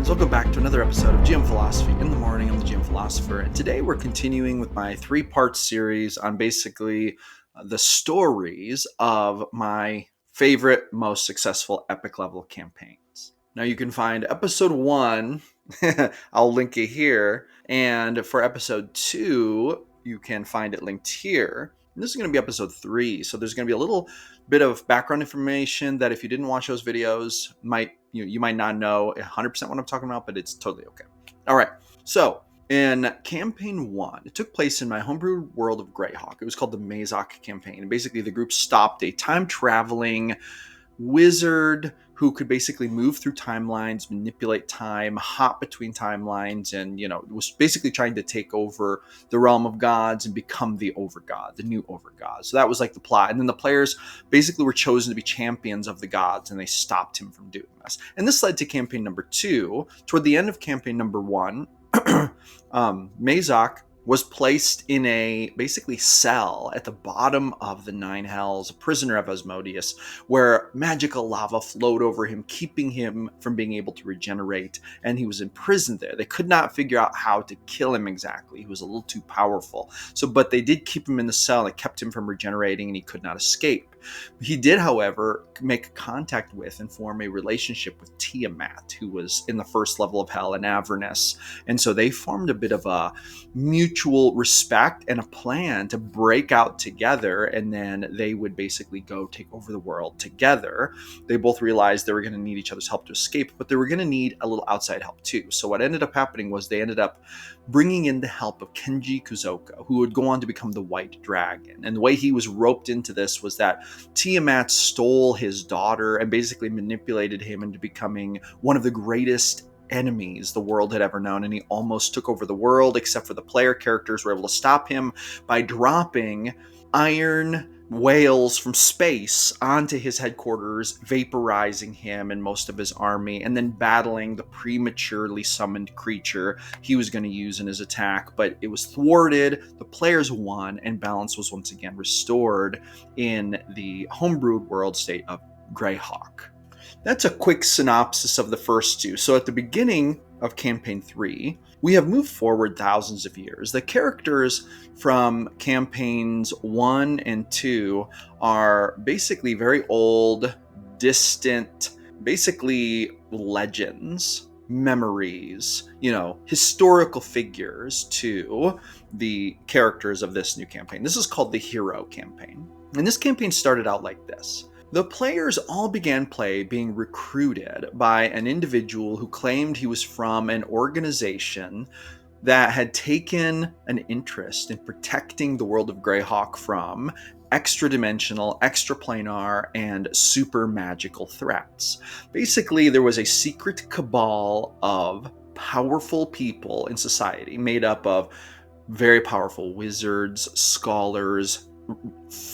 friends, welcome back to another episode of GM Philosophy in the Morning. I'm the GM Philosopher, and today we're continuing with my three-part series on basically the stories of my favorite, most successful epic level campaigns. Now you can find episode 1, I'll link it here, and for episode 2, you can find it linked here. And this is going to be episode 3, so there's going to be a little bit of background information that if you didn't watch those videos, you might not know 100% what I'm talking about, but it's totally okay. All right, so in campaign 1, it took place in my homebrew world of Greyhawk. It was called the Mazaak Campaign, and basically the group stopped a time-traveling wizard who could basically move through timelines, manipulate time, hop between timelines, and was basically trying to take over the realm of gods and become the overgod, the new overgod. So that was like the plot. And then the players basically were chosen to be champions of the gods, and they stopped him from doing this. And this led to campaign number 2. Toward the end of campaign number 1, Mazaak was placed in a basically cell at the bottom of the Nine Hells, a prisoner of Asmodeus, where magical lava flowed over him, keeping him from being able to regenerate, and he was imprisoned there. They could not figure out how to kill him exactly. He was a little too powerful. But they did keep him in the cell and kept him from regenerating, and he could not escape. He did, however, make contact with and form a relationship with Tiamat, who was in the first level of hell in Avernus. And so they formed a bit of a mutual respect and a plan to break out together, and then they would basically go take over the world together. They both realized they were going to need each other's help to escape, but they were going to need a little outside help too. So what ended up happening was they ended up bringing in the help of Kenji Kuzoka, who would go on to become the White Dragon. And the way he was roped into this was that Tiamat stole his daughter and basically manipulated him into becoming one of the greatest enemies the world had ever known, and he almost took over the world, except for the player characters were able to stop him by dropping iron whales from space onto his headquarters, vaporizing him and most of his army, and then battling the prematurely summoned creature he was going to use in his attack. But it was thwarted, the players won, and balance was once again restored in the homebrewed world state of Greyhawk. That's a quick synopsis of the first two. So at the beginning of campaign 3, we have moved forward thousands of years. The characters from campaigns 1 and 2 are basically very old, distant, basically legends, memories, historical figures to the characters of this new campaign. This is called the Hero Campaign. And this campaign started out like this. The players all began play being recruited by an individual who claimed he was from an organization that had taken an interest in protecting the world of Greyhawk from extra-dimensional, extraplanar, and super magical threats. Basically, there was a secret cabal of powerful people in society made up of very powerful wizards, scholars,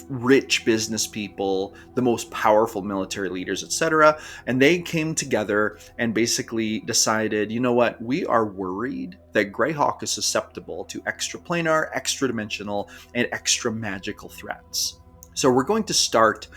rich business people, the most powerful military leaders, etc. And they came together and basically decided, you know what, we are worried that Greyhawk is susceptible to extraplanar, extra-dimensional, and extra magical threats. So we're going to start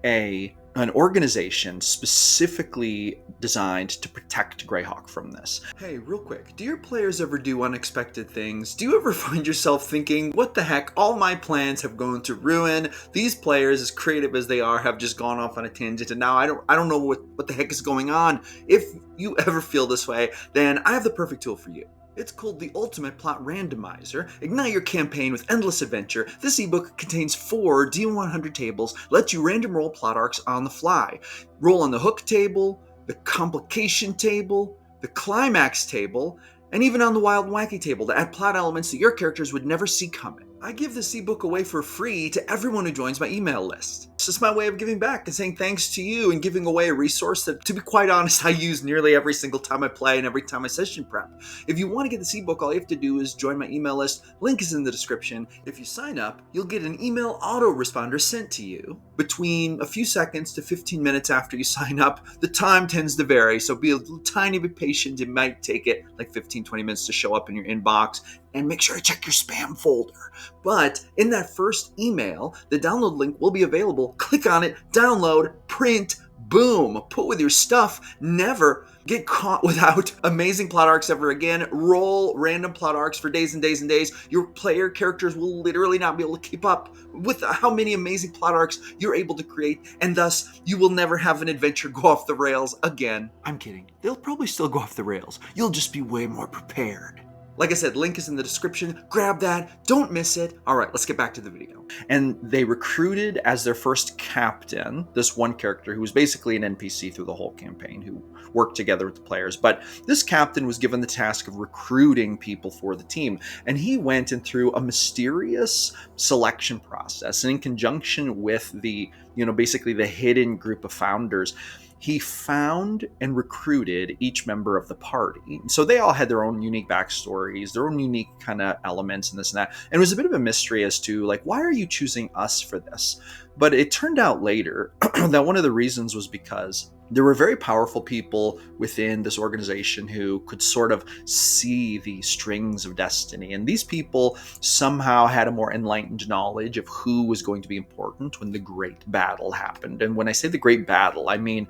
an organization specifically designed to protect Greyhawk from this. Hey, real quick, do your players ever do unexpected things? Do you ever find yourself thinking, what the heck, all my plans have gone to ruin? These players, as creative as they are, have just gone off on a tangent, and now I don't know what the heck is going on. If you ever feel this way, then I have the perfect tool for you. It's called the Ultimate Plot Randomizer. Ignite your campaign with endless adventure. This ebook contains 4 D100 tables, lets you random roll plot arcs on the fly. Roll on the hook table, the complication table, the climax table, and even on the wild and wacky table to add plot elements that your characters would never see coming. I give this ebook away for free to everyone who joins my email list. It's just my way of giving back and saying thanks to you and giving away a resource that, to be quite honest, I use nearly every single time I play and every time I session prep. If you want to get this ebook, all you have to do is join my email list. Link is in the description. If you sign up, you'll get an email autoresponder sent to you between a few seconds to 15 minutes after you sign up. The time tends to vary, so be a little tiny bit patient. It might take it like 15-20 minutes to show up in your inbox. And make sure to check your spam folder. But in that first email, the download link will be available. Click on it, download, print, Boom, put with your stuff, never get caught without amazing plot arcs ever again. Roll random plot arcs for days and days and days. Your player characters will literally not be able to keep up with how many amazing plot arcs you're able to create, and thus you will never have an adventure go off the rails again. I'm kidding. They'll probably still go off the rails. You'll just be way more prepared. Like I said, link is in the description. Grab that. Don't miss it. All right, let's get back to the video. And they recruited as their first captain this one character who was basically an NPC through the whole campaign, who worked together with the players. But this captain was given the task of recruiting people for the team. And he went and through a mysterious selection process. And in conjunction with the, basically the hidden group of founders, he found and recruited each member of the party. So they all had their own unique backstories, their own unique kind of elements and this and that. And it was a bit of a mystery as to why are you choosing us for this? But it turned out later that one of the reasons was because there were very powerful people within this organization who could sort of see the strings of destiny. And these people somehow had a more enlightened knowledge of who was going to be important when the great battle happened. And when I say the great battle, I mean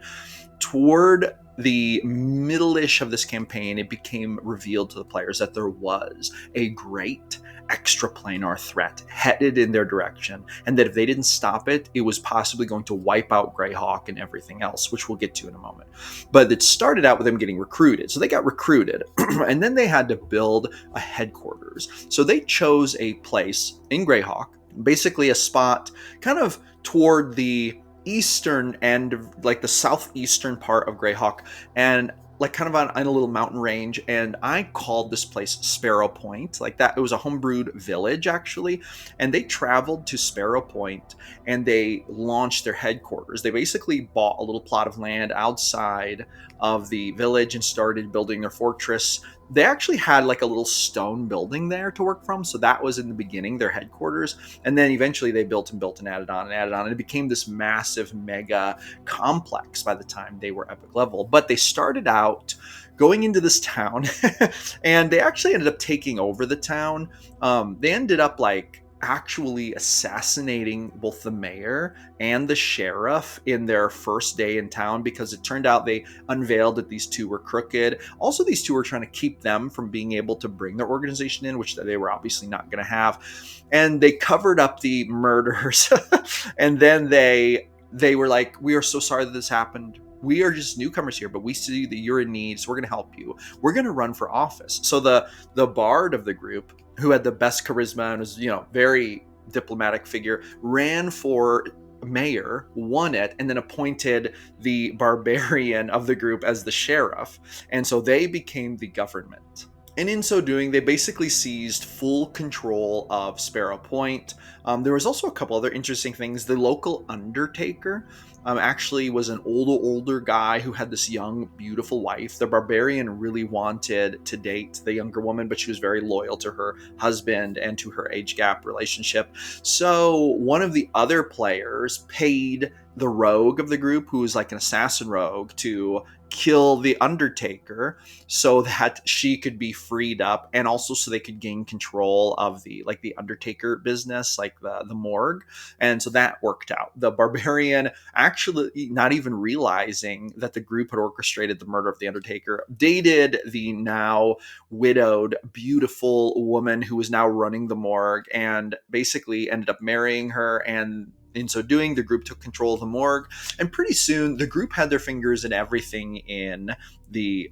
toward the middle-ish of this campaign, it became revealed to the players that there was a great extraplanar threat headed in their direction, and that if they didn't stop it, it was possibly going to wipe out Greyhawk and everything else, which we'll get to in a moment. But it started out with them getting recruited. So they got recruited, and then they had to build a headquarters. So they chose a place in Greyhawk, basically a spot kind of toward the eastern end of the southeastern part of Greyhawk, and kind of on a little mountain range. And I called this place Sparrow Point. It was a homebrewed village actually, and they traveled to Sparrow Point and they launched their headquarters. They basically bought a little plot of land outside of the village and started building their fortress. They actually had a little stone building there to work from, so that was in the beginning their headquarters. And then eventually they built and added on, and it became this massive mega complex by the time they were epic level. But they started out going into this town and they actually ended up taking over the town. They ended up actually assassinating both the mayor and the sheriff in their first day in town, because it turned out they unveiled that these two were crooked. Also, these two were trying to keep them from being able to bring their organization in, which they were obviously not going to have. And they covered up the murders and then they were like, we are so sorry that this happened. We are just newcomers here, but we see that you're in need, so we're going to help you. We're going to run for office. So the bard of the group, who had the best charisma and was, very diplomatic figure, ran for mayor, won it, and then appointed the barbarian of the group as the sheriff. And so they became the government. And in so doing, they basically seized full control of Sparrow Point. There was also a couple other interesting things. The local undertaker actually was an older guy who had this young, beautiful wife. The barbarian really wanted to date the younger woman, but she was very loyal to her husband and to her age gap relationship. So one of the other players paid the rogue of the group, who was an assassin rogue, to kill the undertaker so that she could be freed up, and also so they could gain control of the undertaker business, the morgue. And so that worked out. The barbarian, actually not even realizing that the group had orchestrated the murder of the undertaker, dated the now widowed beautiful woman who was now running the morgue, and basically ended up marrying her. And in so doing, the group took control of the morgue, and pretty soon the group had their fingers in everything in the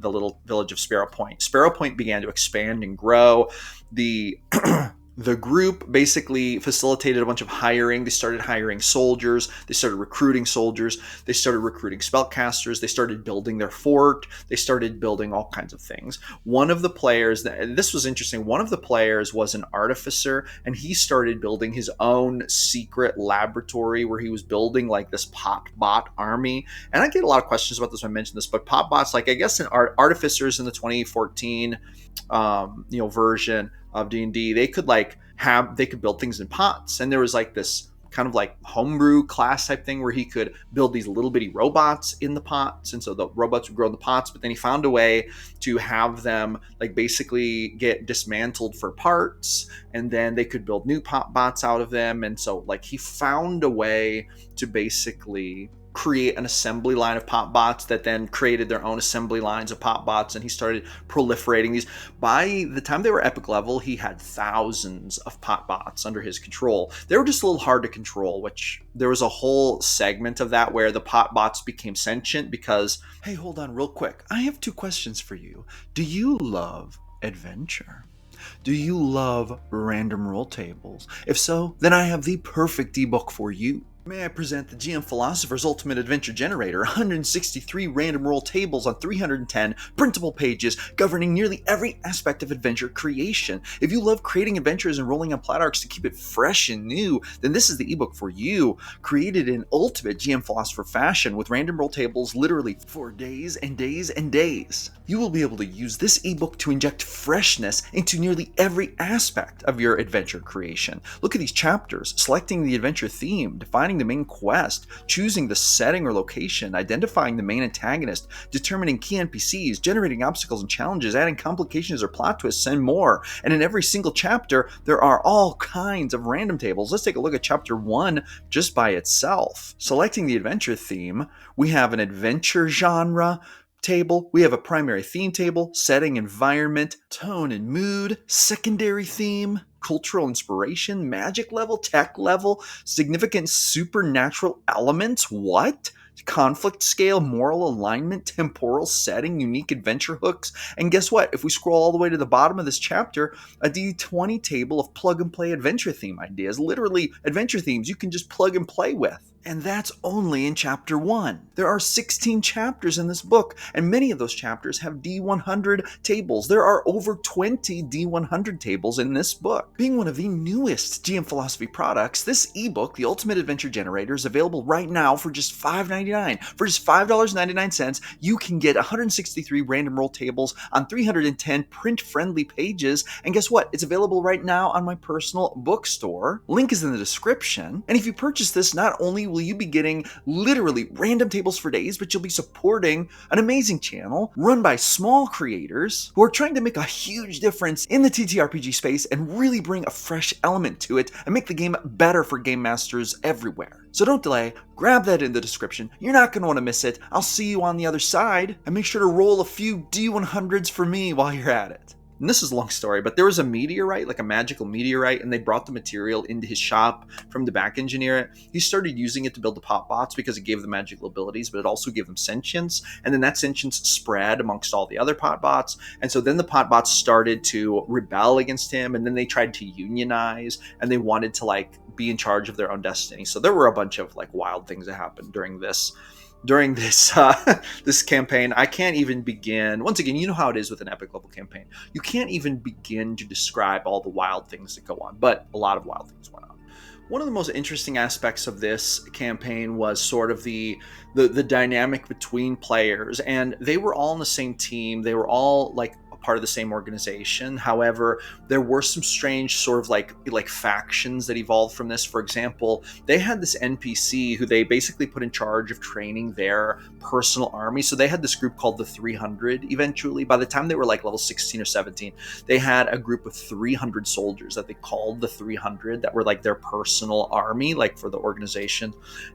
little village of Sparrow Point. Sparrow Point began to expand and grow. The group basically facilitated a bunch of hiring. They started hiring soldiers. They started recruiting soldiers. They started recruiting spellcasters. They started building their fort. They started building all kinds of things. One of the players, this was interesting, one of the players was an artificer, and he started building his own secret laboratory where he was building this popbot army. And I get a lot of questions about this when I mention this, but popbots, I guess in artificers in the 2014 version of D&D, they could build things in pots, and there was this kind of homebrew class type thing where he could build these little bitty robots in the pots, and so the robots would grow in the pots. But then he found a way to have them basically get dismantled for parts, and then they could build new pot bots out of them. And so he found a way to basically create an assembly line of pop bots that then created their own assembly lines of pop bots, and he started proliferating these. By the time they were epic level, he had thousands of pop bots under his control. They were just a little hard to control, which there was a whole segment of that where the pop bots became sentient because, hey, hold on real quick. I have two questions for you. Do you love adventure? Do you love random roll tables? If so, then I have the perfect ebook for you. May I present the GM Philosopher's Ultimate Adventure Generator, 163 random roll tables on 310 printable pages governing nearly every aspect of adventure creation. If you love creating adventures and rolling on plat arcs to keep it fresh and new, then this is the ebook for you. Created in ultimate GM Philosopher fashion with random roll tables literally for days and days and days. You will be able to use this ebook to inject freshness into nearly every aspect of your adventure creation. Look at these chapters: selecting the adventure theme, defining the main quest, choosing the setting or location, identifying the main antagonist, determining key NPCs, generating obstacles and challenges, adding complications or plot twists, and more. And in every single chapter, there are all kinds of random tables. Let's take a look at chapter 1 just by itself. Selecting the adventure theme, we have an adventure genre table, we have a primary theme table, setting, environment, tone and mood, secondary theme, cultural inspiration, magic level, tech level, significant supernatural elements, what? Conflict scale, moral alignment, temporal setting, unique adventure hooks, and guess what? If we scroll all the way to the bottom of this chapter, a D20 table of plug and play adventure theme ideas, literally adventure themes you can just plug and play with. And that's only in chapter 1. There are 16 chapters in this book, and many of those chapters have D100 tables. There are over 20 D100 tables in this book. Being one of the newest GM Philosophy products, this ebook, The Ultimate Adventure Generator, is available right now for just $5.99. For just $5.99, you can get 163 random roll tables on 310 print-friendly pages, and guess what? It's available right now on my personal bookstore. Link is in the description, and if you purchase this, not only will you be getting literally random tables for days, but you'll be supporting an amazing channel run by small creators who are trying to make a huge difference in the TTRPG space and really bring a fresh element to it and make the game better for game masters everywhere. So don't delay, grab that in the description. You're not going to want to miss it. I'll see you on the other side, and make sure to roll a few D100s for me while you're at it. And this is a long story, but there was a meteorite, like a magical meteorite, and they brought the material into his shop from the back engineer. He started using it to build the pop bots because it gave them magical abilities, but it also gave them sentience. And then that sentience spread amongst all the other pot bots. And so then the pot bots started to rebel against him, and then they tried to unionize, and they wanted to like be in charge of their own destiny. So there were a bunch of like wild things that happened during this this campaign. I can't even begin. Once again, you know how it is with an epic level campaign. You can't even begin to describe all the wild things that go on, but a lot of wild things went on. One of the most interesting aspects of this campaign was sort of the dynamic between players, and they were all on the same team. They were all like part of the same organization. However, there were some strange sort of like factions that evolved from this. For example, they had this NPC who they basically put in charge of training their personal army. So they had this group called the 300 eventually. By the time they were like level 16 or 17, they had a group of 300 soldiers that they called the 300 that were like their personal army, like for the organization.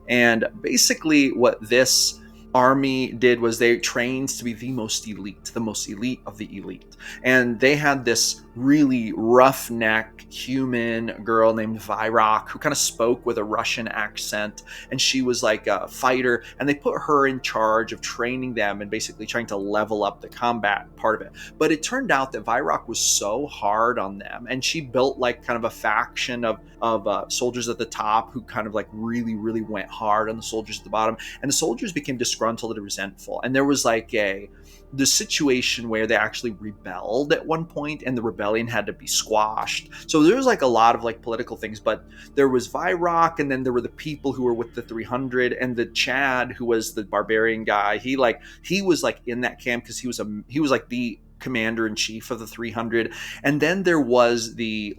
And basically what this army did was they trained to be the most elite of the elite. And they had this really roughneck human girl named Vyrock who kind of spoke with a Russian accent, and she was like a fighter, and they put her in charge of training them and basically trying to level up the combat part of it. But it turned out that Vyrock was so hard on them, and she built like kind of a faction of soldiers at the top who kind of like really went hard on the soldiers at the bottom, and the soldiers became disgruntled and resentful. And there was like the situation where they actually rebelled at one point, and the rebellion had to be squashed. So there was like a lot of like political things, but there was Vyrock, and then there were the people who were with the 300, and the Chad, who was the barbarian guy. He was like in that camp because he was like the commander-in-chief of the 300. And then there was the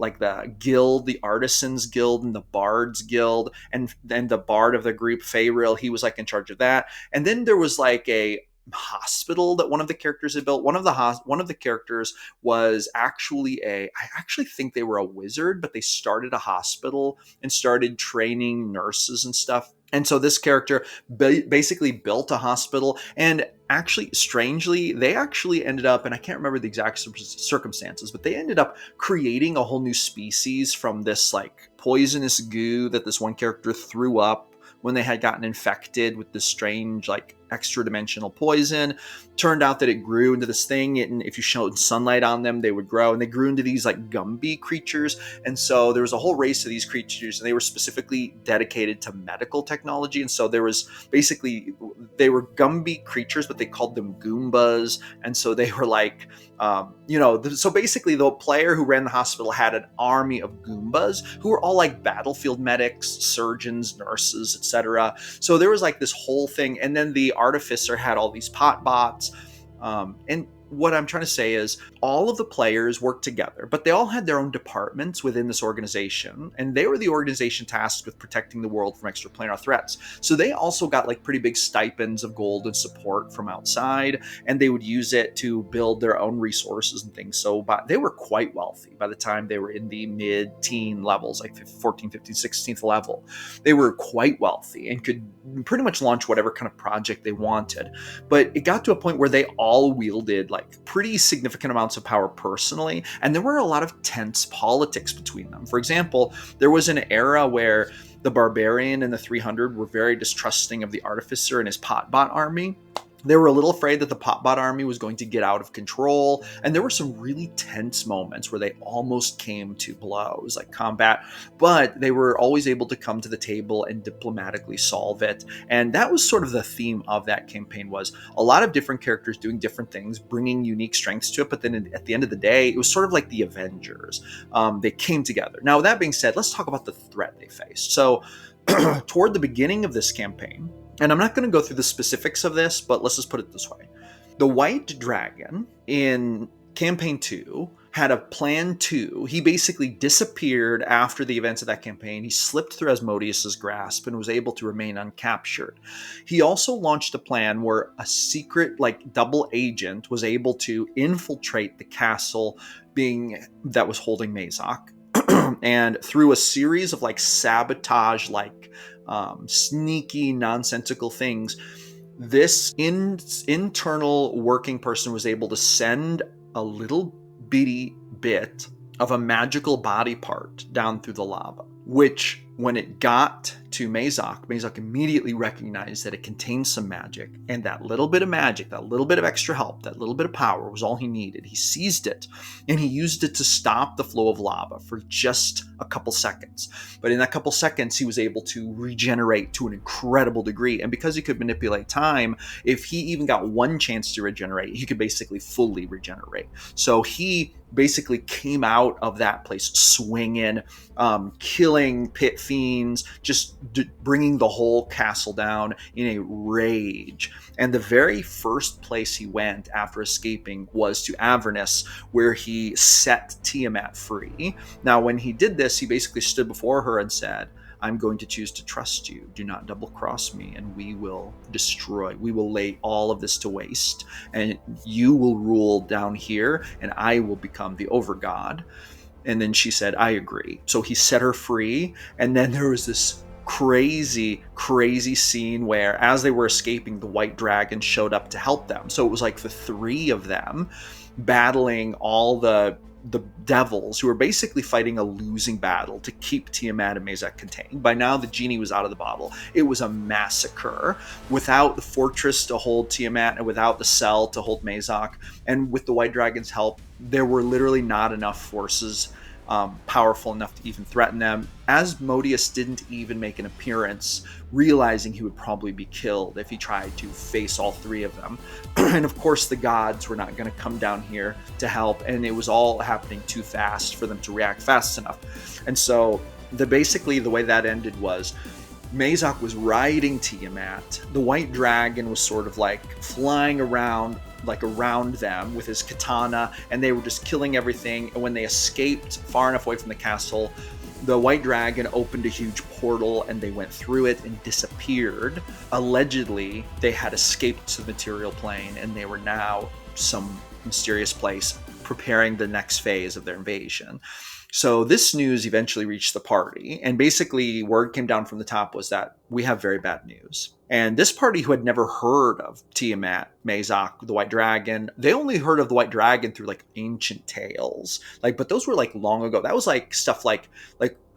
guild, the artisans guild and the bards guild, and then the bard of the group, Fayril, he was like in charge of that. And then there was like a hospital that one of the characters had built. One of the characters was actually I actually think they were a wizard, but they started a hospital and started training nurses and stuff. And so this character basically built a hospital, and actually, strangely, they actually ended up, and I can't remember the exact circumstances, but they ended up creating a whole new species from this like poisonous goo that this one character threw up when they had gotten infected with this strange like extra dimensional poison. Turned out that it grew into this thing, and if you shone sunlight on them, they would grow, and they grew into these like Gumby creatures. And so there was a whole race of these creatures, and they were specifically dedicated to medical technology. And so there was basically, they were Gumby creatures, but they called them Goombas. And so they were like, so basically the player who ran the hospital had an army of Goombas who were all like battlefield medics, surgeons, nurses, etc. So there was like this whole thing. And then the artificer had all these pot bots. And what I'm trying to say is all of the players worked together, but they all had their own departments within this organization, and they were the organization tasked with protecting the world from extraplanar threats. So they also got like pretty big stipends of gold and support from outside, and they would use it to build their own resources and things. So they were quite wealthy by the time they were in the mid-teen levels, like 14, 15, 16th level. They were quite wealthy and could pretty much launch whatever kind of project they wanted. But it got to a point where they all wielded like pretty significant amounts of power personally, and there were a lot of tense politics between them. For example, there was an era where the barbarian and the 300 were very distrusting of the artificer and his potbot army. They were a little afraid that the potbot army was going to get out of control, and there were some really tense moments where they almost came to blows, like combat, but they were always able to come to the table and diplomatically solve it. And that was sort of the theme of that campaign, was a lot of different characters doing different things, bringing unique strengths to it, but then at the end of the day, it was sort of like the Avengers. They came together. Now, with that being said, let's talk about the threat they faced. So toward the beginning of this campaign, and I'm not going to go through the specifics of this, but let's just put it this way. The White Dragon in Campaign 2 had a plan 2. He basically disappeared after the events of that campaign. He slipped through Asmodeus's grasp and was able to remain uncaptured. He also launched a plan where a secret, like, double agent was able to infiltrate the castle that was holding Mazaak. And through a series of like sabotage, like sneaky, nonsensical things, this internal working person was able to send a little bitty bit of a magical body part down through the lava, which when it got to Mazaak immediately recognized that it contained some magic, and that little bit of magic, that little bit of extra help, that little bit of power was all he needed. He seized it, and he used it to stop the flow of lava for just a couple seconds. But in that couple seconds, he was able to regenerate to an incredible degree, and because he could manipulate time, if he even got one chance to regenerate, he could basically fully regenerate. So he basically came out of that place swinging, killing pit fiends, just bringing the whole castle down in a rage. And the very first place he went after escaping was to Avernus, where he set Tiamat free. Now, when he did this, he basically stood before her and said, "I'm going to choose to trust you. Do not double cross me, and we will lay all of this to waste, and you will rule down here, and I will become the overgod." And then she said, "I agree." So he set her free, and then there was this crazy scene where, as they were escaping, the White Dragon showed up to help them. So it was like the three of them battling all the devils who were basically fighting a losing battle to keep Tiamat and Mazaak contained. By now, the genie was out of the bottle. It was a massacre. Without the fortress to hold Tiamat and without the cell to hold Mazaak, and with the White Dragon's help, there were literally not enough forces powerful enough to even threaten them. Asmodeus didn't even make an appearance, realizing he would probably be killed if he tried to face all three of them. And of course, the gods were not going to come down here to help, and it was all happening too fast for them to react fast enough. And so basically the way that ended was Mazaak was riding Tiamat. The White Dragon was sort of like flying around them with his katana, and they were just killing everything. And when they escaped far enough away from the castle, the White Dragon opened a huge portal, and they went through it and disappeared. Allegedly, they had escaped to the material plane, and they were now some mysterious place preparing the next phase of their invasion. So this news eventually reached the party, and basically word came down from the top was that we have very bad news. And this party, who had never heard of Tiamat, Mazaak, the White Dragon, they only heard of the White Dragon through like ancient tales. Like, but those were like long ago. That was like stuff like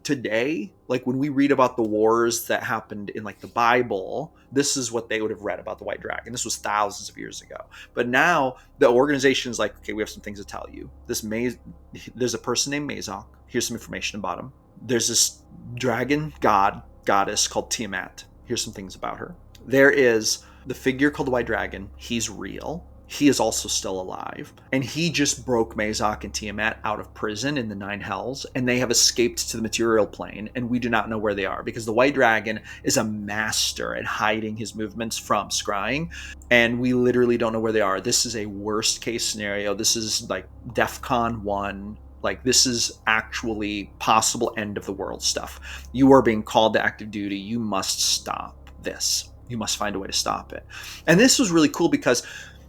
today, like when we read about the wars that happened in like the Bible, this is what they would have read about the White Dragon. This was thousands of years ago. But now the organization is like, okay, we have some things to tell you. There's a person named Mazaak. Here's some information about him. There's this dragon goddess called Tiamat. Here's some things about her. There is the figure called the White Dragon. He's real. He is also still alive. And he just broke Mazaak and Tiamat out of prison in the Nine Hells, and they have escaped to the material plane, and we do not know where they are because the White Dragon is a master at hiding his movements from scrying, and we literally don't know where they are. This is a worst case scenario. This is like DEFCON 1. Like, this is actually possible end of the world stuff. You are being called to active duty. You must stop this. You must find a way to stop it. And this was really cool because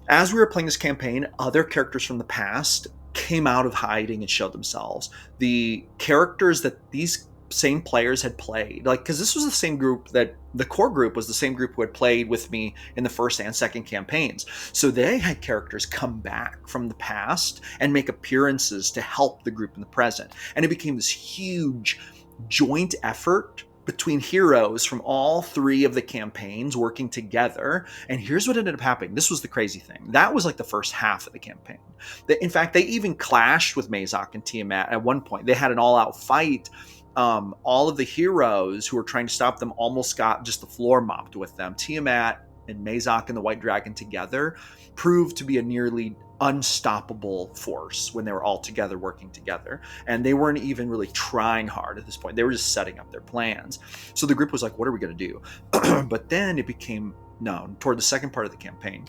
as we were playing this campaign, other characters from the past came out of hiding and showed themselves. The characters that these same players had played, like, because this was the same group that the core group was the same group who had played with me in the first and second campaigns. So they had characters come back from the past and make appearances to help the group in the present. And it became this huge joint effort between heroes from all three of the campaigns working together. And here's what ended up happening. This was the crazy thing. That was like the first half of the campaign. In fact, they even clashed with Mazaak and Tiamat at one point. They had an all-out fight. All of the heroes who were trying to stop them almost got just the floor mopped with them. Tiamat and Mazaak and the White Dragon together proved to be a nearly unstoppable force when they were all together working together. And they weren't even really trying hard at this point. They were just setting up their plans. So the group was like, what are we going to do? But then it became known toward the second part of the campaign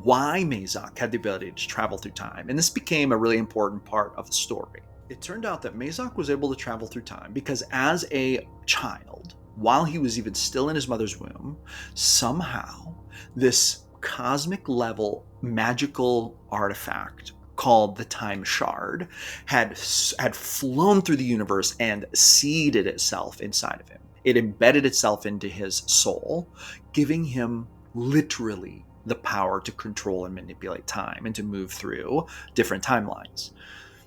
why Mazaak had the ability to travel through time. And this became a really important part of the story. It turned out that Mazaak was able to travel through time because as a child, while he was even still in his mother's womb, somehow this cosmic level magical artifact called the Time Shard had flown through the universe and seeded itself inside of him. It embedded itself into his soul, giving him literally the power to control and manipulate time and to move through different timelines.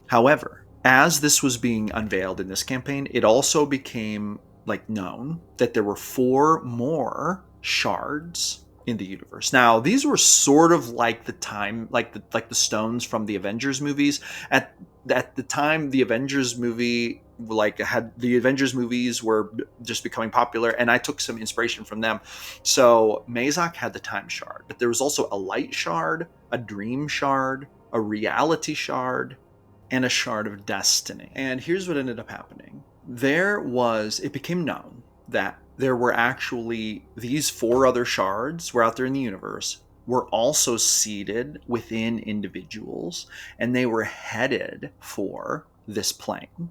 However, as this was being unveiled in this campaign, it also became known that there were 4 more shards in the universe. Now, these were sort of like the time, like the stones from the Avengers movies. At the time, the Avengers movie, the Avengers movies were just becoming popular, and I took some inspiration from them. So Mazaak had the Time Shard, but there was also a Light Shard, a Dream Shard, a Reality Shard, and a Shard of Destiny. And here's what ended up happening. It became known that there were actually these 4 other shards were out there in the universe, were also seated within individuals, and they were headed for this plane.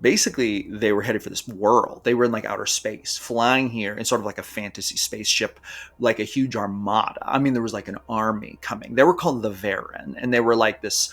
Basically, they were headed for this world. They were in outer space, flying here in sort of like a fantasy spaceship, like a huge armada. I mean, there was an army coming. They were called the Varen, and they were like this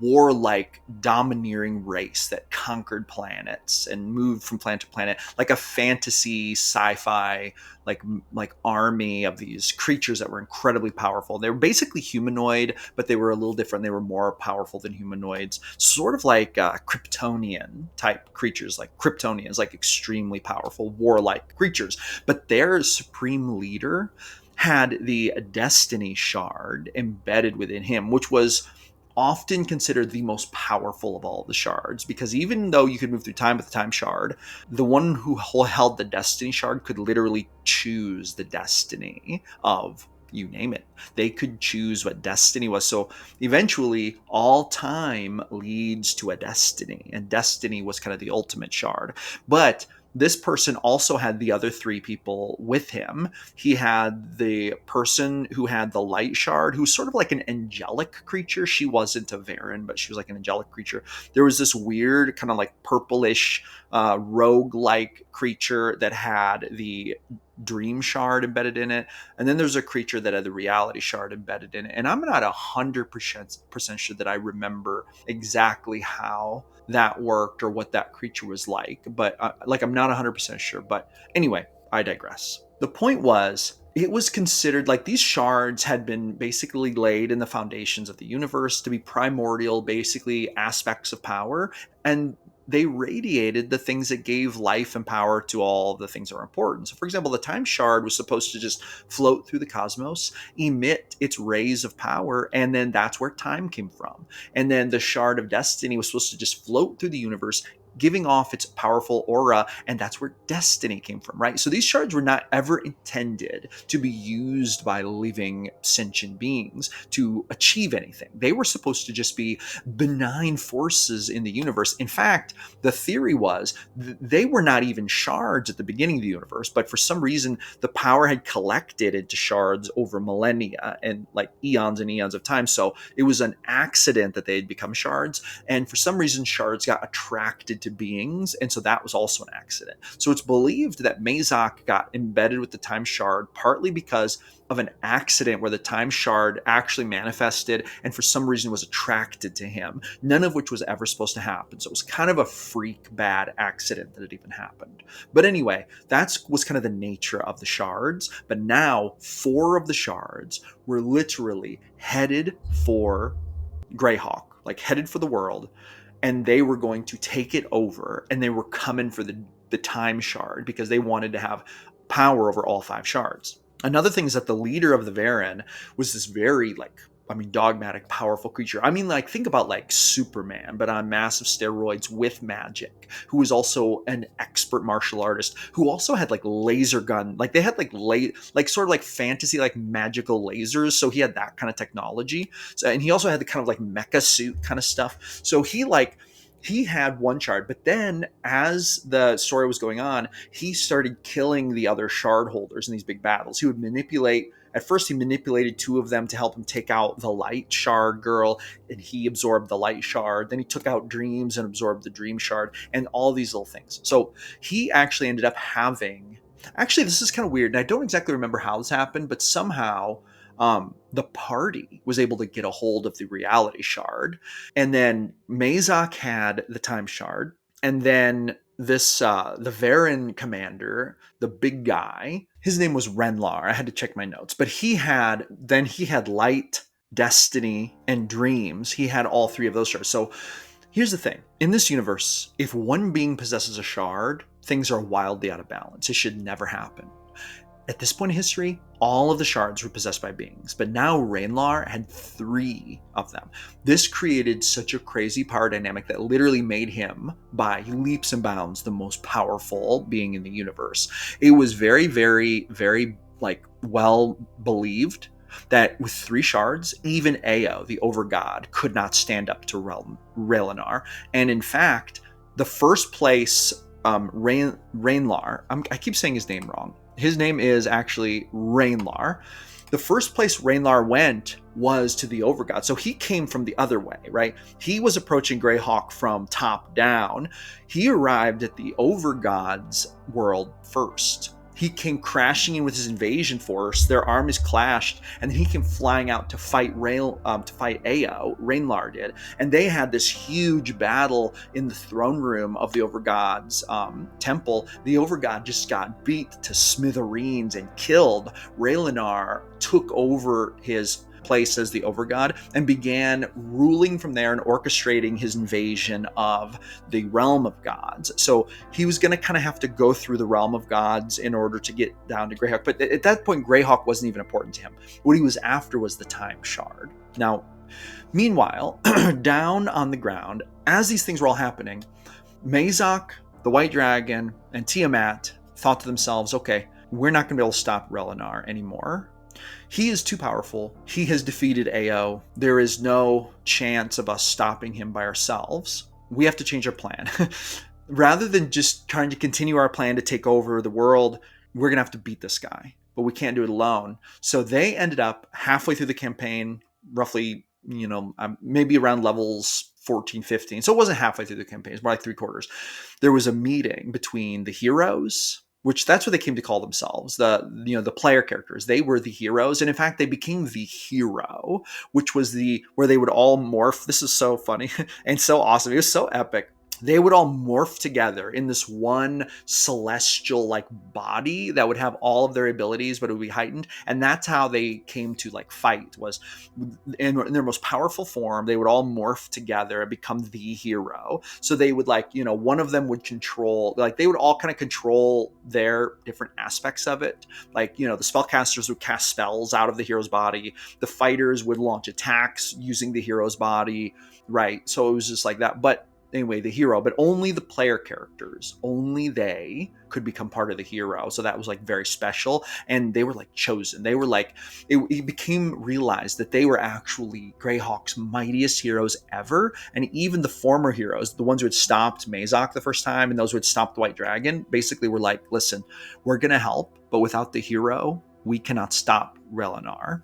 warlike, domineering race that conquered planets and moved from planet to planet, like a fantasy sci-fi like army of these creatures that were incredibly powerful. They were basically humanoid, but they were a little different. They were more powerful than humanoids, sort of like Kryptonian type creatures, like Kryptonians, like extremely powerful warlike creatures. But their supreme leader had the Destiny Shard embedded within him, which was often considered the most powerful of all the shards, because even though you could move through time with the Time Shard, the one who held the Destiny Shard could literally choose the destiny of, you name it. They could choose what destiny was. So eventually all time leads to a destiny, and destiny was kind of the ultimate shard. But this person also had the other 3 people with him. He had the person who had the Light Shard, who's sort of like an angelic creature. She wasn't a Varen, but she was like an angelic creature. There was this weird kind of like purplish rogue-like creature that had the dream shard embedded in it, and then there's a creature that had the reality shard embedded in it. And I'm not 100% sure that I remember exactly how that worked or what that creature was like, but like I'm not 100% sure. But anyway, I digress. The point was, it was considered like these shards had been basically laid in the foundations of the universe to be primordial, basically aspects of power, and they radiated the things that gave life and power to all the things that are important. So, for example, the time shard was supposed to just float through the cosmos, emit its rays of power, and then that's where time came from. And then the shard of destiny was supposed to just float through the universe, giving off its powerful aura, and that's where destiny came from, right? So these shards were not ever intended to be used by living sentient beings to achieve anything. They were supposed to just be benign forces in the universe. In fact, the theory was they were not even shards at the beginning of the universe, but for some reason the power had collected into shards over millennia and like eons and eons of time. So it was an accident that they had become shards, and for some reason shards got attracted to beings, and so that was also an accident. So it's believed that Mazaak got embedded with the time shard partly because of an accident where the time shard actually manifested and for some reason was attracted to him, none of which was ever supposed to happen. So it was kind of a freak bad accident that it even happened. But anyway, that was kind of the nature of the shards. But now 4 of the shards were literally headed for Greyhawk, like headed for the world, and they were going to take it over, and they were coming for the time shard because they wanted to have power over all 5 shards. Another thing is that the leader of the Varen was this very dogmatic, powerful creature. I mean, like, think about like Superman, but on massive steroids with magic, who was also an expert martial artist, who also had like laser gun, like they had like sort of like fantasy, like magical lasers. So he had that kind of technology. So, and he also had the kind of like mecha suit kind of stuff. So he had one shard, but then as the story was going on, he started killing the other shard holders in these big battles. He would manipulate. At first, he manipulated 2 of them to help him take out the light shard girl, and he absorbed the light shard. Then he took out dreams and absorbed the dream shard, and all these little things. So he actually ended up having. Actually, this is kind of weird, and I don't exactly remember how this happened, but somehow the party was able to get a hold of the reality shard, and then Mazaak had the time shard, and then this the Varen commander, the big guy, his name was Raynlear. I had to check my notes, but he had light, destiny, and dreams. He had all 3 of those shards. So here's the thing. In this universe, if one being possesses a shard, things are wildly out of balance. It should never happen. At this point in history, all of the shards were possessed by beings, but now Raynlear had 3 of them. This created such a crazy power dynamic that literally made him, by leaps and bounds, the most powerful being in the universe. It was very, very, very well believed that with 3 shards, even Ao, the overgod, could not stand up to Raynlear. And in fact, the first place Raynlear, I keep saying his name wrong. His name is actually Raynlear. The first place Raynlear went was to the Overgod. So he came from the other way, right? He was approaching Greyhawk from top down. He arrived at the Overgod's world first. He came crashing in with his invasion force. Their armies clashed, and then he came flying out to fight Ao. Raynlear did, and they had this huge battle in the throne room of the Overgod's temple. The Overgod just got beat to smithereens and killed. Raynlear took over his place as the Overgod and began ruling from there and orchestrating his invasion of the realm of gods. So he was going to kind of have to go through the realm of gods in order to get down to Greyhawk. But at that point, Greyhawk wasn't even important to him. What he was after was the time shard. Now, meanwhile, down on the ground, as these things were all happening, Mazaak, the White Dragon, and Tiamat thought to themselves, okay, we're not going to be able to stop Raynlear anymore. He is too powerful. He has defeated Ao. There is no chance of us stopping him by ourselves. We have to change our plan. Rather than just trying to continue our plan to take over the world, we're going to have to beat this guy. But we can't do it alone. So they ended up halfway through the campaign, roughly, maybe around levels 14, 15. So it wasn't halfway through the campaign. It's more like 3/4. There was a meeting between the heroes, which that's what they came to call themselves. The player characters, they were the heroes, and in fact they became the hero, which was the where they would all morph. This is so funny and so awesome. It was so epic. They would all morph together in this one celestial like body that would have all of their abilities, but it would be heightened. And that's how they came to like fight, was in their most powerful form. They would all morph together and become the hero. So they would like, one of them would control, like they would all kind of control their different aspects of it. Like, the spellcasters would cast spells out of the hero's body. The fighters would launch attacks using the hero's body. Right. So it was just like that. But anyway, the hero, but only the player characters, only they could become part of the hero. So that was like very special. And they were like chosen. They were like, it became realized that they were actually Greyhawk's mightiest heroes ever. And even the former heroes, the ones who had stopped Mazaak the first time and those who had stopped the White Dragon, basically were like, listen, we're going to help, but without the hero, we cannot stop Raynlear.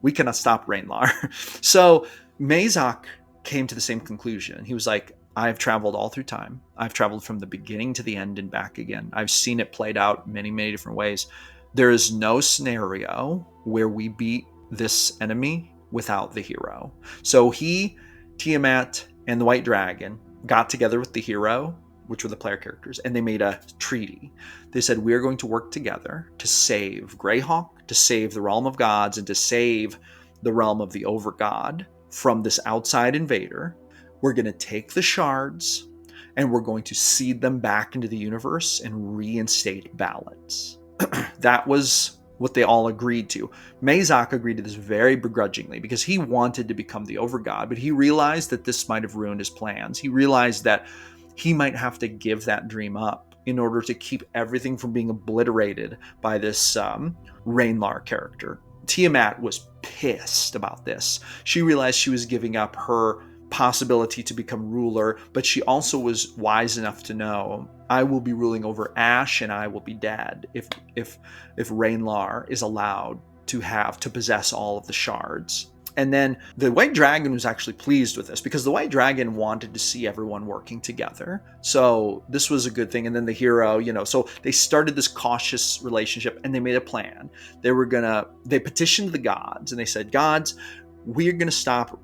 We cannot stop Raynlear. So Mazaak came to the same conclusion. He was like, I've traveled all through time. I've traveled from the beginning to the end and back again. I've seen it played out many, many different ways. There is no scenario where we beat this enemy without the hero. So he, Tiamat, and the White Dragon got together with the hero, which were the player characters, and they made a treaty. They said, we are going to work together to save Greyhawk, to save the realm of gods, and to save the realm of the Overgod from this outside invader. We're going to take the shards and we're going to seed them back into the universe and reinstate balance. That was what they all agreed to. Mazaak agreed to this very begrudgingly because he wanted to become the Overgod, but he realized that this might have ruined his plans. He realized that he might have to give that dream up in order to keep everything from being obliterated by this Raynlear character. Tiamat was pissed about this. She realized she was giving up her possibility to become ruler, but she also was wise enough to know, I will be ruling over Ash and I will be dead if Raynlear is allowed to possess all of the shards. And then the White Dragon was actually pleased with this because the White Dragon wanted to see everyone working together. So this was a good thing. And then the hero, so they started this cautious relationship and they made a plan. They petitioned the gods and they said, gods, we're going to stop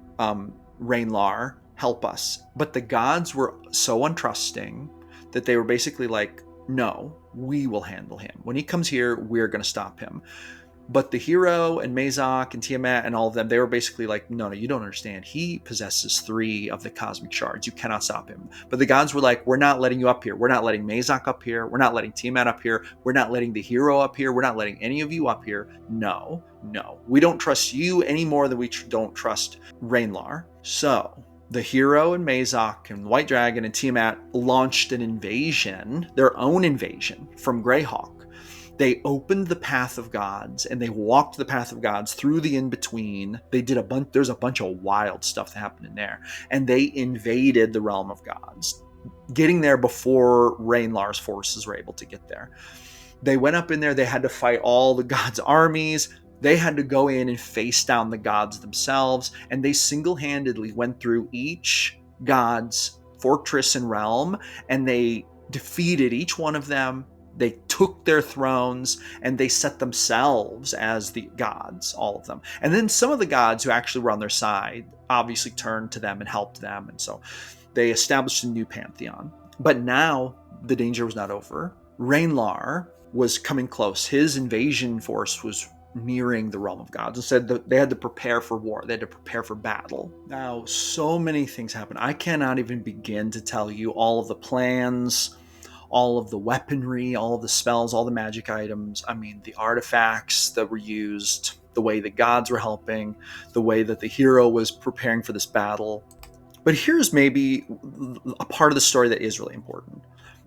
Raynlear, help us. But the gods were so untrusting that they were basically like, no, we will handle him. When he comes here, we're going to stop him. But the hero and Mazaak and Tiamat and all of them, they were basically like, no, you don't understand. He possesses 3 of the cosmic shards. You cannot stop him. But the gods were like, we're not letting you up here. We're not letting Mazaak up here. We're not letting Tiamat up here. We're not letting the hero up here. We're not letting any of you up here. No. We don't trust you any more than we don't trust Raynlear. So the hero and Mazaak and White Dragon and Tiamat launched an invasion, their own invasion from Greyhawk. They opened the path of gods and they walked the path of gods through the in-between. They did there's a bunch of wild stuff that happened in there. And they invaded the realm of gods, getting there before Raynlear's forces were able to get there. They went up in there. They had to fight all the gods' armies. They had to go in and face down the gods themselves. And they single-handedly went through each god's fortress and realm. And they defeated each one of them. They took their thrones and they set themselves as the gods, all of them. And then some of the gods who actually were on their side obviously turned to them and helped them. And so they established a new pantheon. But now the danger was not over. Raynlear was coming close. His invasion force was nearing the realm of gods and said that they had to prepare for war. They had to prepare for battle. Now, so many things happen. I cannot even begin to tell you all of the plans, all of the weaponry, all of the spells, all the magic items. I mean, the artifacts that were used, the way the gods were helping, the way that the hero was preparing for this battle. But here's maybe a part of the story that is really important.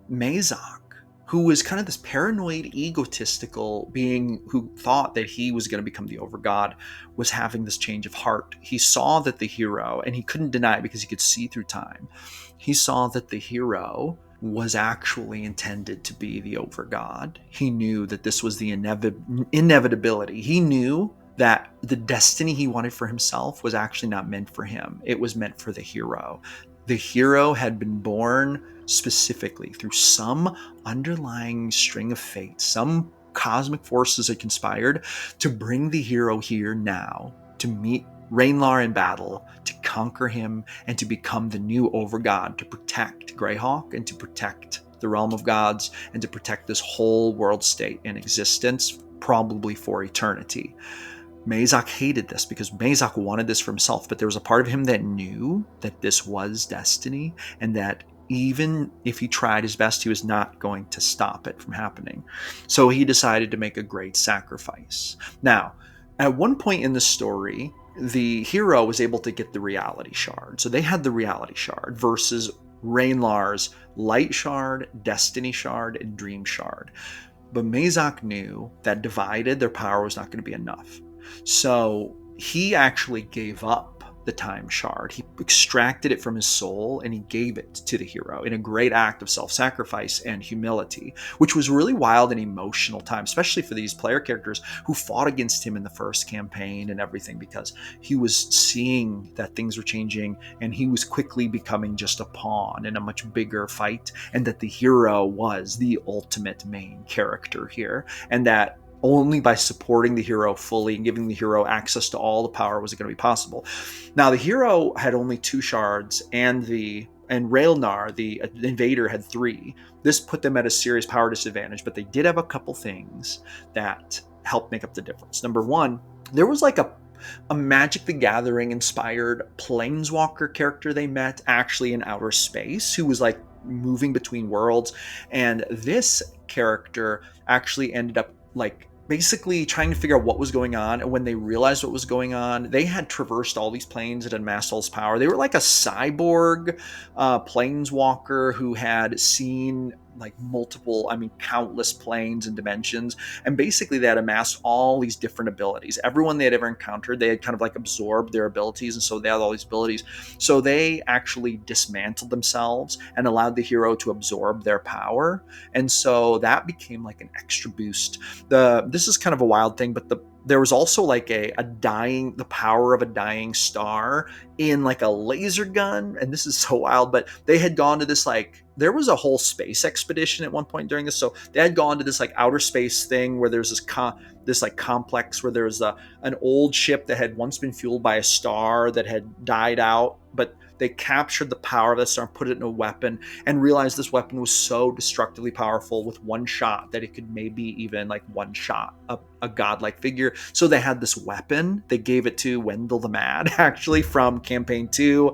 Mazaak, who was kind of this paranoid, egotistical being who thought that he was going to become the Overgod, was having this change of heart. He saw that the hero, and he couldn't deny it because he could see through time, he saw that the hero was actually intended to be the Overgod. He knew that this was the inevitability. He knew that the destiny he wanted for himself was actually not meant for him. It was meant for the hero. The hero had been born specifically through some underlying string of fate, some cosmic forces had conspired to bring the hero here now to meet Raynlear in battle, to conquer him, and to become the new overgod, to protect Greyhawk and to protect the realm of gods and to protect this whole world state in existence, probably for eternity. Mazaak hated this because Mazaak wanted this for himself, but there was a part of him that knew that this was destiny and that even if he tried his best, he was not going to stop it from happening. So he decided to make a great sacrifice. Now, at one point in the story, the hero was able to get the reality shard. So they had the reality shard versus Raynlear's light shard, destiny shard, and dream shard. But Mazaak knew that divided, their power was not going to be enough. So he actually gave up the time shard. He extracted it from his soul and he gave it to the hero in a great act of self-sacrifice and humility, which was really wild and emotional time, especially for these player characters who fought against him in the first campaign and everything, because he was seeing that things were changing and he was quickly becoming just a pawn in a much bigger fight, and that the hero was the ultimate main character here, and that only by supporting the hero fully and giving the hero access to all the power was it going to be possible. Now, the hero had only 2 shards, and Raynlear, the invader, had 3. This put them at a serious power disadvantage, but they did have a couple things that helped make up the difference. Number 1, there was like a Magic the Gathering inspired planeswalker character they met actually in outer space who was like moving between worlds, and this character actually ended up like basically trying to figure out what was going on. And when they realized what was going on, they had traversed all these planes and had amassed all this power. They were like a cyborg planeswalker who had seen like countless planes and dimensions. And basically they had amassed all these different abilities. Everyone they had ever encountered, they had kind of like absorbed their abilities. And so they had all these abilities. So they actually dismantled themselves and allowed the hero to absorb their power. And so that became like an extra boost. This is kind of a wild thing, but there was also like the power of a dying star in like a laser gun. And this is so wild, but they had gone to this there was a whole space expedition at one point during this. So they had gone to this like outer space thing where there's this like complex where there was an old ship that had once been fueled by a star that had died out, but they captured the power of that star and put it in a weapon and realized this weapon was so destructively powerful with one shot that it could maybe even like one shot a godlike figure. So they had this weapon. They gave it to Wendell the Mad actually from campaign 2.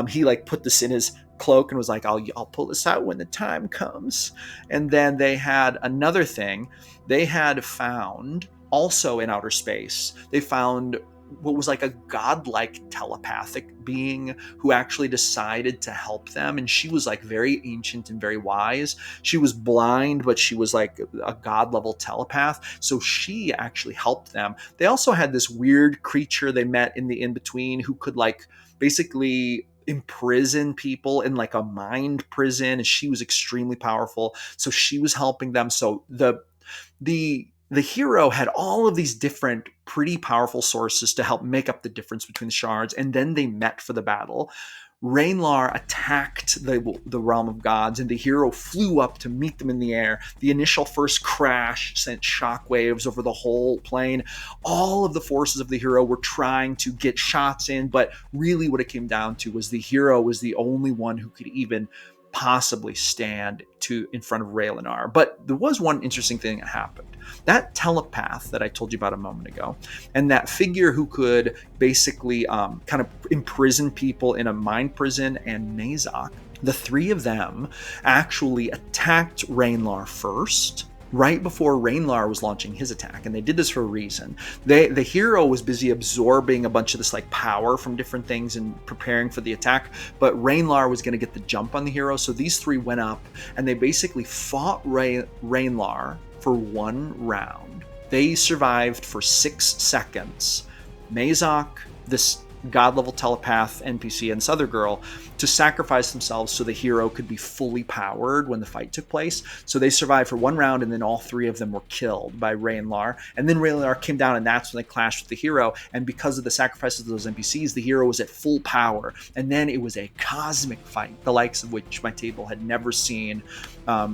He like put this in his cloak and was like, I'll pull this out when the time comes. And then they had another thing they had found also in outer space. They found what was like a godlike telepathic being who actually decided to help them. And she was like very ancient and very wise. She was blind, but she was like a god level telepath. So she actually helped them. They also had this weird creature they met in the in-between who could like basically imprison people in like a mind prison. And she was extremely powerful. So she was helping them. So the hero had all of these different pretty powerful sources to help make up the difference between the shards, and then they met for the battle. Raynlear attacked the realm of gods, and the hero flew up to meet them in the air. The initial first crash sent shockwaves over the whole plane. All of the forces of the hero were trying to get shots in, but really what it came down to was the hero was the only one who could even possibly stand in front of Raynlear. But there was one interesting thing that happened. That telepath that I told you about a moment ago, and that figure who could basically kind of imprison people in a mind prison, and Mazaak, the 3 of them actually attacked Raynlear first, right before Raynlear was launching his attack. And they did this for a reason. The hero was busy absorbing a bunch of this like power from different things and preparing for the attack, but Raynlear was going to get the jump on the hero. So these 3 went up and they basically fought Raynlear for 1 round. They survived for 6 seconds. Mazaak, this god level telepath NPC, and this other girl to sacrifice themselves so the hero could be fully powered when the fight took place. So they survived for one round, and then all three of them were killed by Raynlear. And then Raynlear came down, and that's when they clashed with the hero. And because of the sacrifices of those NPCs, the hero was at full power. And then it was a cosmic fight, the likes of which my table had never seen.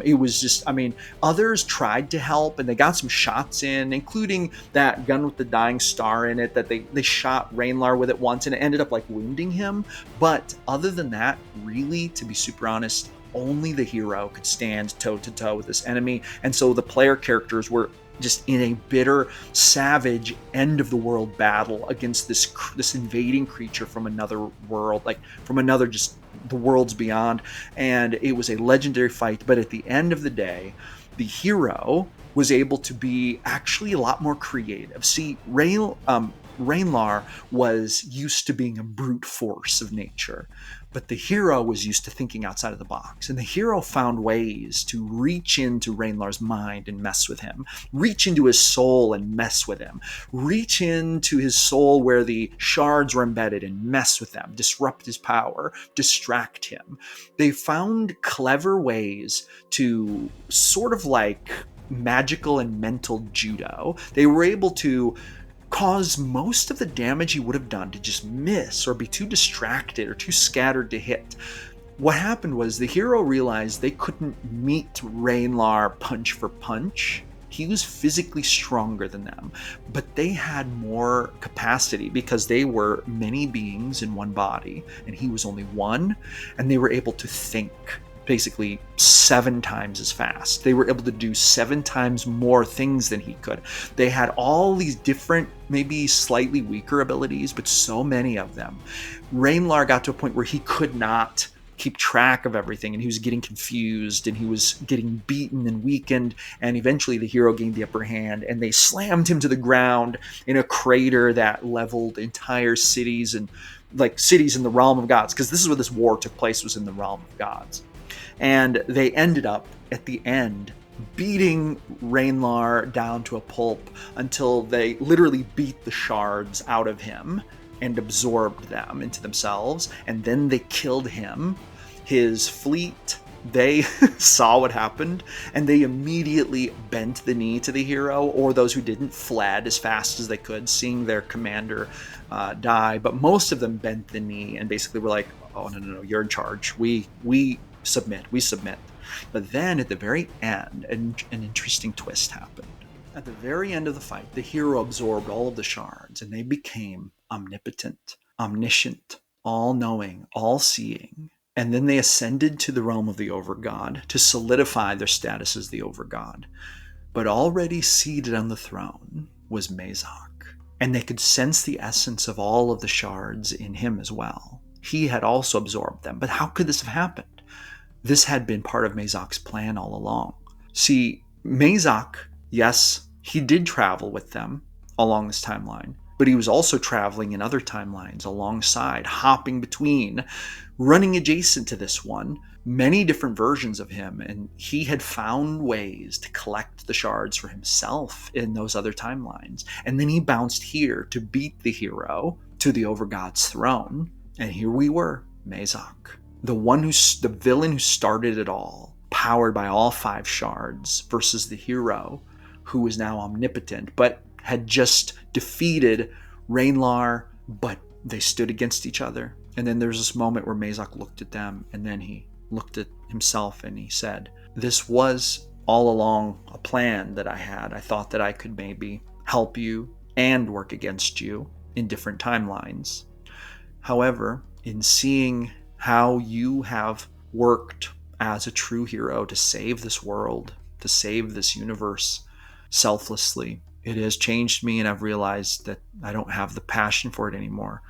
It was just, I mean, others tried to help, and they got some shots in, including that gun with the dying star in it that they shot Raynlear with it once, and it ended up like wounding him. But other than that, really, to be super honest, only the hero could stand toe-to-toe with this enemy. And so the player characters were just in a bitter, savage, end-of-the-world battle against this invading creature from another world, like from another, just the worlds beyond. And it was a legendary fight, but at the end of the day, the hero was able to be actually a lot more creative. See, Raynlear was used to being a brute force of nature, but the hero was used to thinking outside of the box. And the hero found ways to reach into Raynlar's mind and mess with him, reach into his soul and mess with him, reach into his soul where the shards were embedded and mess with them, disrupt his power, distract him. They found clever ways to sort of like magical and mental judo. They were able to cause most of the damage he would have done to just miss or be too distracted or too scattered to hit. What happened was the hero realized they couldn't meet Raynlear punch for punch. He was physically stronger than them, but they had more capacity because they were many beings in one body, and he was only one, and they were able to think basically 7 times as fast. They were able to do 7 times more things than he could. They had all these different, maybe slightly weaker abilities, but so many of them. Raynlear got to a point where he could not keep track of everything, and he was getting confused, and he was getting beaten and weakened, and eventually the hero gained the upper hand, and they slammed him to the ground in a crater that leveled entire cities, and like cities in the realm of gods, because this is where this war took place, was in the realm of gods. And they ended up, at the end, beating Raynlear down to a pulp until they literally beat the shards out of him and absorbed them into themselves. And then they killed him. His fleet, they saw what happened, and they immediately bent the knee to the hero, or those who didn't fled as fast as they could, seeing their commander die. But most of them bent the knee and basically were like, oh, no, you're in charge. We submit. But then at the very end, an interesting twist happened. At the very end of the fight, the hero absorbed all of the shards, and they became omnipotent, omniscient, all-knowing, all-seeing. And then they ascended to the realm of the Overgod to solidify their status as the Overgod. But already seated on the throne was Mazaak, and they could sense the essence of all of the shards in him as well. He had also absorbed them. But how could this have happened? This had been part of Mazaak's plan all along. See, Mazaak, yes, he did travel with them along this timeline, but he was also traveling in other timelines alongside, hopping between, running adjacent to this one, many different versions of him, and he had found ways to collect the shards for himself in those other timelines. And then he bounced here to beat the hero to the Overgod's throne, and here we were, Mazaak. The villain who started it all, powered by all 5 shards, versus the hero who is now omnipotent, but had just defeated Raynlear, but they stood against each other. And then there's this moment where Mazaak looked at them, and then he looked at himself and he said, this was all along a plan that I had. I thought that I could maybe help you and work against you in different timelines. However, in seeing how you have worked as a true hero to save this world, to save this universe selflessly, it has changed me, and I've realized that I don't have the passion for it anymore.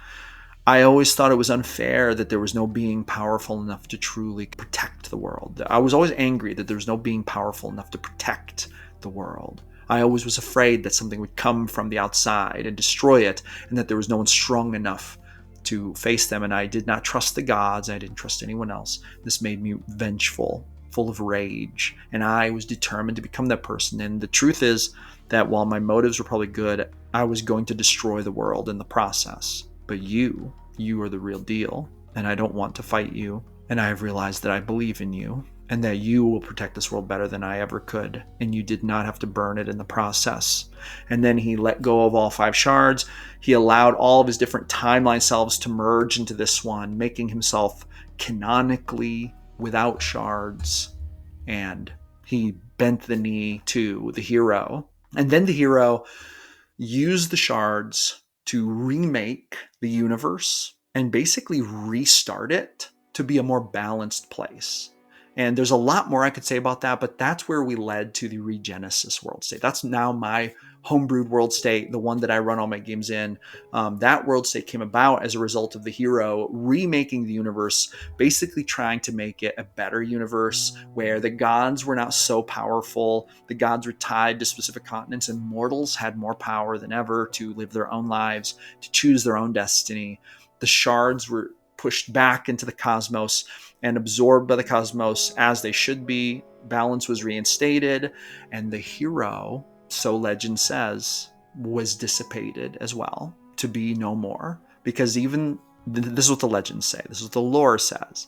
I always thought it was unfair that there was no being powerful enough to truly protect the world. I was always angry that there was no being powerful enough to protect the world. I always was afraid that something would come from the outside and destroy it, and that there was no one strong enough to face them, and I did not trust the gods. I didn't trust anyone else. This made me vengeful, full of rage, and I was determined to become that person. And the truth is that while my motives were probably good, I was going to destroy the world in the process. But you are the real deal. and I don't want to fight you. And I have realized that I believe in you, and that you will protect this world better than I ever could, and you did not have to burn it in the process. And then he let go of all 5 shards. He allowed all of his different timeline selves to merge into this one, making himself canonically without shards. And he bent the knee to the hero. And then the hero used the shards to remake the universe and basically restart it to be a more balanced place. And there's a lot more I could say about that, but that's where we led to the Regenesis world state. That's now my homebrewed world state, the one that I run all my games in. That world state came about as a result of the hero remaking the universe, basically trying to make it a better universe where the gods were not so powerful. The gods were tied to specific continents, and mortals had more power than ever to live their own lives, to choose their own destiny. The shards were pushed back into the cosmos and absorbed by the cosmos as they should be. Balance was reinstated, and the hero, so legend says, was dissipated as well to be no more. Because even this is what the legends say, this is what the lore says.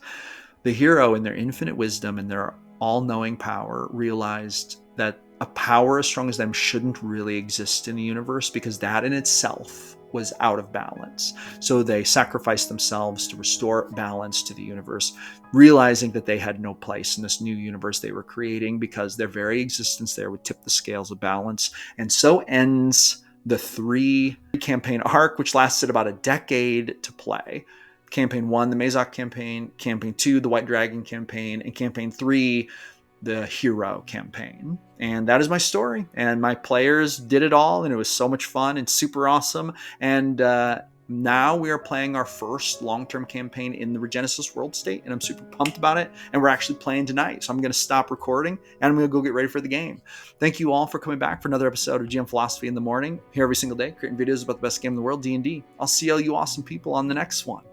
The hero, in their infinite wisdom and their all-knowing power, realized that a power as strong as them shouldn't really exist in the universe, because that in itself was out of balance. So they sacrificed themselves to restore balance to the universe, realizing that they had no place in this new universe they were creating, because their very existence there would tip the scales of balance. And so ends the 3 campaign arc, which lasted about a decade to play. Campaign 1, the Mazaak Campaign. Campaign 2, the White Dragon Campaign. And Campaign 3, the Hero Campaign. And that is my story. And my players did it all, and it was so much fun and super awesome. And now we are playing our first long-term campaign in the Regenesis world state, and I'm super pumped about it. And we're actually playing tonight, so I'm going to stop recording and I'm going to go get ready for the game. Thank you all for coming back for another episode of GM Philosophy in the Morning. Here every single day, creating videos about the best game in the world, D&D. I'll see all you awesome people on the next one.